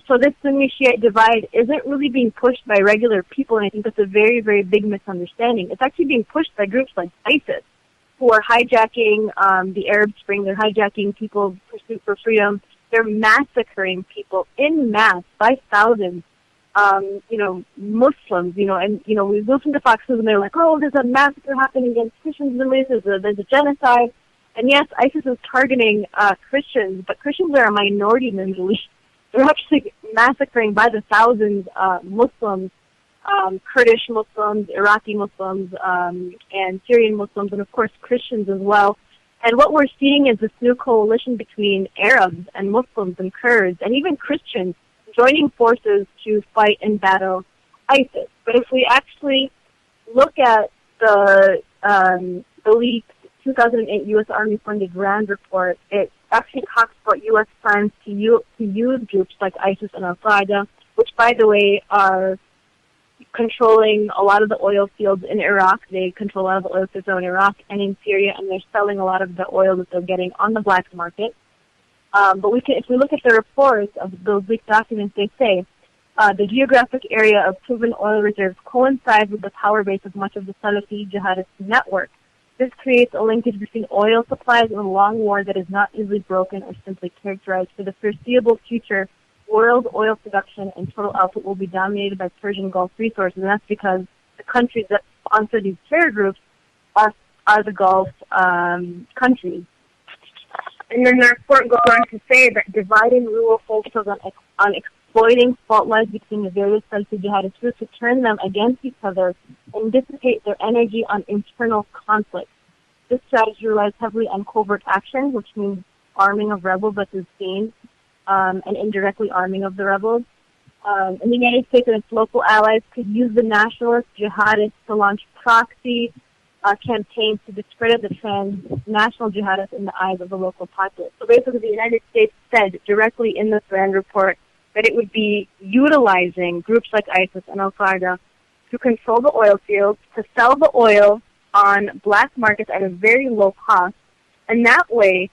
So this Sunni-Shiite divide isn't really being pushed by regular people, and I think that's a very, very big misunderstanding. It's actually being pushed by groups like ISIS, who are hijacking the Arab Spring. They're hijacking people's pursuit for freedom. They're massacring people in mass by thousands. Muslims, and we listen to Fox News and they're like, oh, there's a massacre happening against Christians in the Middle East. There's a genocide. And yes, ISIS is targeting Christians, but Christians are a minority in the Middle East. They're actually massacring by the thousands Muslims, Kurdish Muslims, Iraqi Muslims, and Syrian Muslims, and of course Christians as well. And what we're seeing is this new coalition between Arabs and Muslims and Kurds and even Christians joining forces to fight and battle ISIS. But if we actually look at the leaked 2008 U.S. Army-funded RAND report, it actually talks about U.S. plans to use groups like ISIS and Al-Qaeda, which, by the way, are controlling a lot of the oil fields in Iraq. They control a lot of the oil fields in Iraq and in Syria, and they're selling a lot of the oil that they're getting on the black market. But if we look at the reports of those leaked documents, they say the geographic area of proven oil reserves coincides with the power base of much of the Salafi jihadist network. This creates a linkage between oil supplies and a long war that is not easily broken or simply characterized. For the foreseeable future, world oil production and total output will be dominated by Persian Gulf resources, and that's because the countries that sponsor these terror groups are the Gulf countries. And then the report goes on to say that dividing rule focuses on exploiting fault lines between the various Salafi jihadist groups to turn them against each other and dissipate their energy on internal conflict. This strategy relies heavily on covert action, which means arming of rebels, as we've seen, and indirectly arming of the rebels. And the United States and its local allies could use the nationalist jihadists to launch proxy campaigns to discredit the transnational jihadists in the eyes of the local populace. So basically, the United States said directly in the RAND report that it would be utilizing groups like ISIS and Al-Qaeda to control the oil fields, to sell the oil on black markets at a very low cost, and that way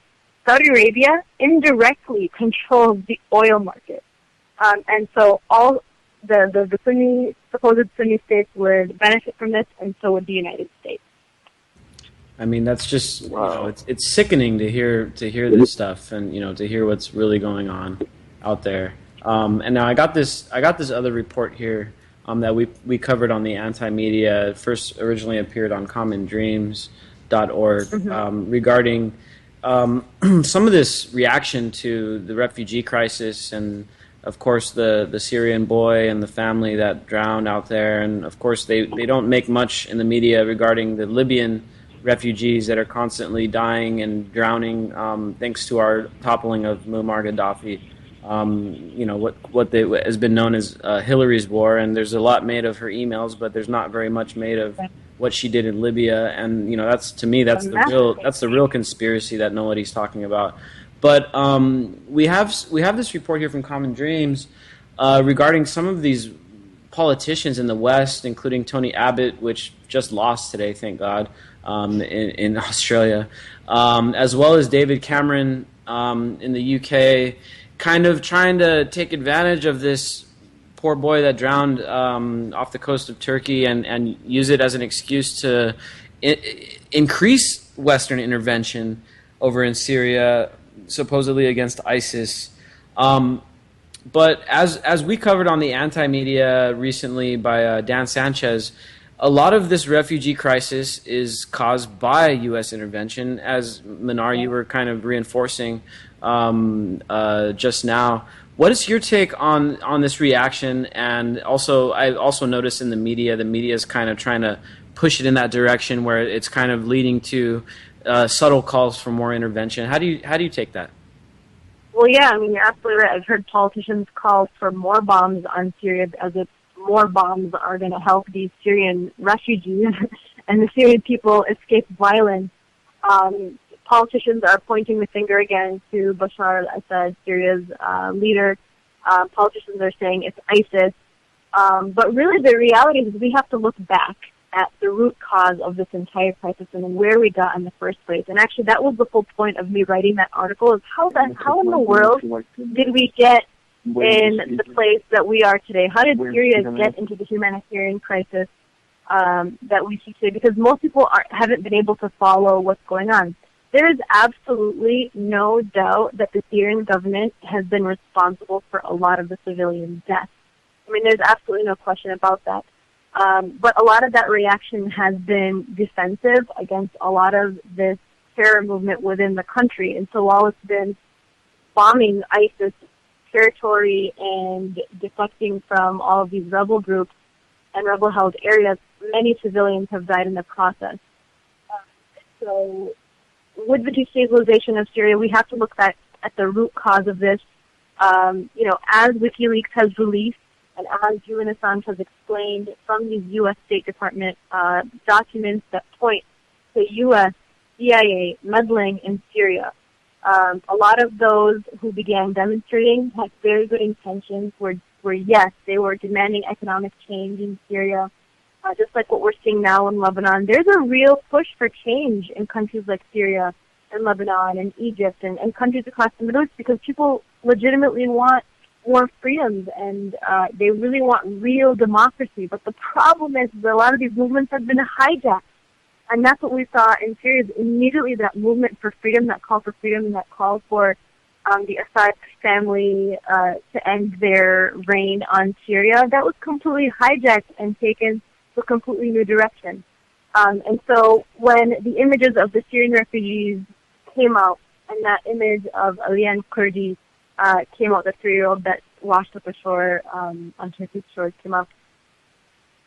Saudi Arabia indirectly controls the oil market. And so all the supposed Sunni states would benefit from this, and so would the United States. I mean, that's just it's sickening to hear this stuff, and to hear what's really going on out there. And now I got this other report here that we covered on the anti-media. It first originally appeared on commondreams.org regarding some of this reaction to the refugee crisis, and of course the Syrian boy and the family that drowned out there, and of course they don't make much in the media regarding the Libyan refugees that are constantly dying and drowning thanks to our toppling of Muammar Gaddafi. What has been known as Hillary's war, and there's a lot made of her emails, but there's not very much made of what she did in Libya, and that's the real conspiracy that nobody's talking about. But we have this report here from Common Dreams regarding some of these politicians in the West, including Tony Abbott, which just lost today, thank God, in Australia, as well as David Cameron in the UK, kind of trying to take advantage of this poor boy that drowned off the coast of Turkey and use it as an excuse to increase Western intervention over in Syria, supposedly against ISIS. But as we covered on the anti-media recently by Dan Sanchez, a lot of this refugee crisis is caused by U.S. intervention, as Mnar, you were kind of reinforcing just now. What is your take on this reaction? And also, I also noticed in the media is kind of trying to push it in that direction, where it's kind of leading to subtle calls for more intervention. How do you take that? Well, yeah, I mean, you're absolutely right. I've heard politicians call for more bombs on Syria as if more bombs are going to help these Syrian refugees and the Syrian people escape violence. Politicians are pointing the finger again to Bashar al-Assad, Syria's leader. Politicians are saying it's ISIS. But really the reality is we have to look back at the root cause of this entire crisis and where we got in the first place. And actually that was the whole point of me writing that article, is how in the world did we get in the place that we are today? How did Syria get into the humanitarian crisis that we see today? Because most people haven't been able to follow what's going on. There is absolutely no doubt that the Syrian government has been responsible for a lot of the civilian deaths. I mean, there's absolutely no question about that. But a lot of that reaction has been defensive against a lot of this terror movement within the country. And so while it's been bombing ISIS territory and deflecting from all of these rebel groups and rebel-held areas, many civilians have died in the process. So with the destabilization of Syria, we have to look back at the root cause of this. As WikiLeaks has released, And as Julian Assange has explained from these U.S. State Department documents that point to U.S. CIA meddling in Syria, a lot of those who began demonstrating had very good intentions, were yes, they were demanding economic change in Syria, just like what we're seeing now in Lebanon. There's a real push for change in countries like Syria and Lebanon and Egypt and countries across the Middle East because people legitimately want more freedoms and they really want real democracy. But the problem is that a lot of these movements have been hijacked. And that's what we saw in Syria. Immediately that movement for freedom, that call for freedom, and that call for the Assad family to end their reign on Syria, that was completely hijacked and taken to a completely new direction. And so when the images of the Syrian refugees came out, and that image of Alian Kurdi came out, the 3-year-old that washed up ashore on Turkey's shores came out,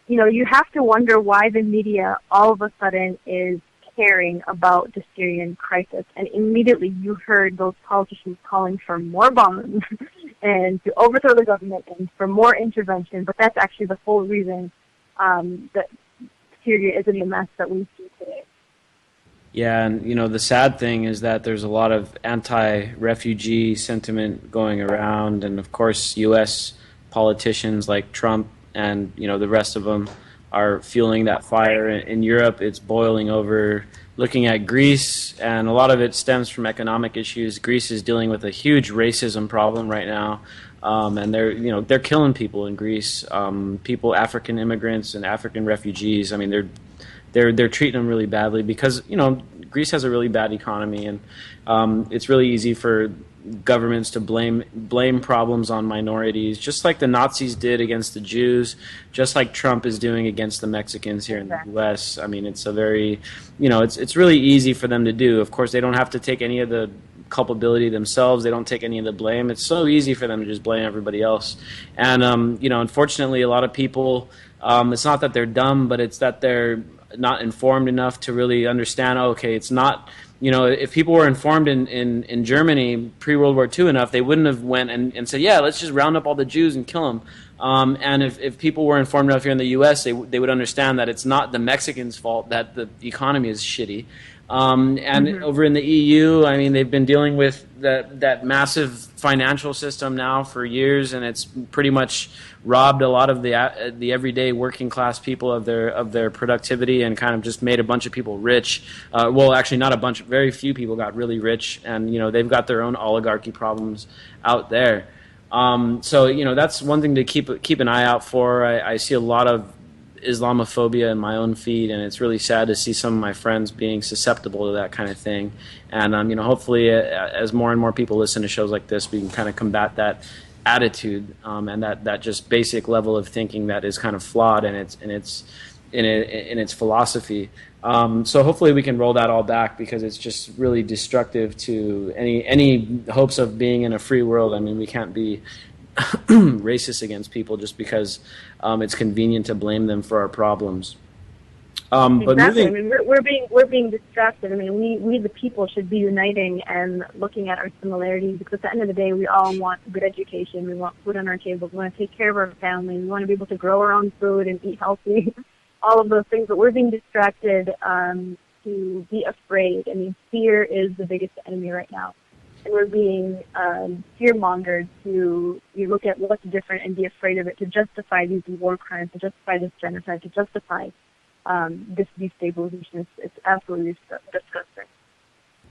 you have to wonder why the media all of a sudden is caring about the Syrian crisis. And immediately you heard those politicians calling for more bombs and to overthrow the government and for more intervention. But that's actually the whole reason that Syria is in the mess that we see today. Yeah, and the sad thing is that there's a lot of anti-refugee sentiment going around, and of course U.S. politicians like Trump and the rest of them are fueling that fire. In Europe, it's boiling over. Looking at Greece, and a lot of it stems from economic issues. Greece is dealing with a huge racism problem right now, and they're killing people in Greece. People, African immigrants and African refugees. I mean, they're treating them really badly because Greece has a really bad economy, and it's really easy for governments to blame problems on minorities, just like the Nazis did against the Jews, just like Trump is doing against the Mexicans here in the U.S. I mean, it's a very, it's really easy for them to do. Of course, they don't have to take any of the culpability themselves. They don't take any of the blame. It's so easy for them to just blame everybody else. And, unfortunately, a lot of people, it's not that they're dumb, but it's that they're not informed enough to really understand, okay, it's not... if people were informed in Germany pre-World War II enough, they wouldn't have went and said, yeah, let's just round up all the Jews and kill them. And if people were informed enough here in the U.S., they would understand that it's not the Mexicans' fault that the economy is shitty. Over in the EU, I mean, they've been dealing with that massive financial system now for years, and it's pretty much robbed a lot of the everyday working class people of their productivity and kind of just made a bunch of people rich. Well, actually, not a bunch. Very few people got really rich, and they've got their own oligarchy problems out there. So that's one thing to keep an eye out for. I see a lot of Islamophobia in my own feed, and it's really sad to see some of my friends being susceptible to that kind of thing. And hopefully, as more and more people listen to shows like this, we can kind of combat that attitude and that just basic level of thinking that is kind of flawed in its philosophy. So hopefully, we can roll that all back because it's just really destructive to any hopes of being in a free world. I mean, we can't be racist against people just because it's convenient to blame them for our problems. But exactly. I mean, we're being distracted. I mean, we the people should be uniting and looking at our similarities because at the end of the day, we all want good education. We want food on our tables. We want to take care of our family. We want to be able to grow our own food and eat healthy. All of those things. But we're being distracted to be afraid. I mean, fear is the biggest enemy right now. And we're being fear-mongered to look at what's different and be afraid of it, to justify these war crimes, to justify this genocide, to justify this destabilization. It's absolutely disgusting.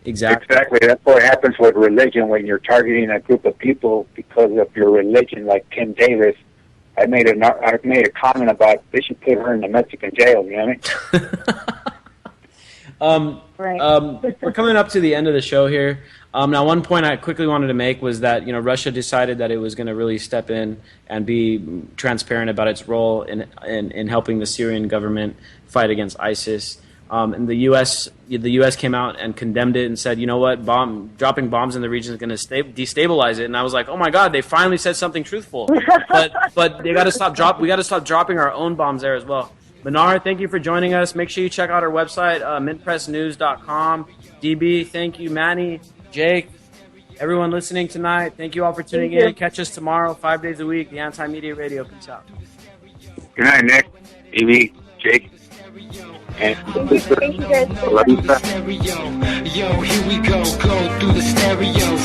Exactly. That's what happens with religion when you're targeting a group of people because of your religion. Like Kim Davis, I made a comment about they should put her in the Mexican jail. You know what I mean? Right. We're coming up to the end of the show here. Now, one point I quickly wanted to make was that Russia decided that it was going to really step in and be transparent about its role in helping the Syrian government fight against ISIS. And the U.S. came out and condemned it and said, you know what, dropping bombs in the region is going to destabilize it. And I was like, oh my God, they finally said something truthful. But they got to stop we got to stop dropping our own bombs there as well. Mnar, thank you for joining us. Make sure you check out our website, mintpressnews.com. DB, thank you. Manny, Jake, Everyone listening tonight, thank you all for tuning in. Catch us tomorrow, 5 days a week, the Anti-Media Radio. Peace out. Good night, Nick, DB, Jake. And Thank you guys so much. Yo, here we go through the stereo.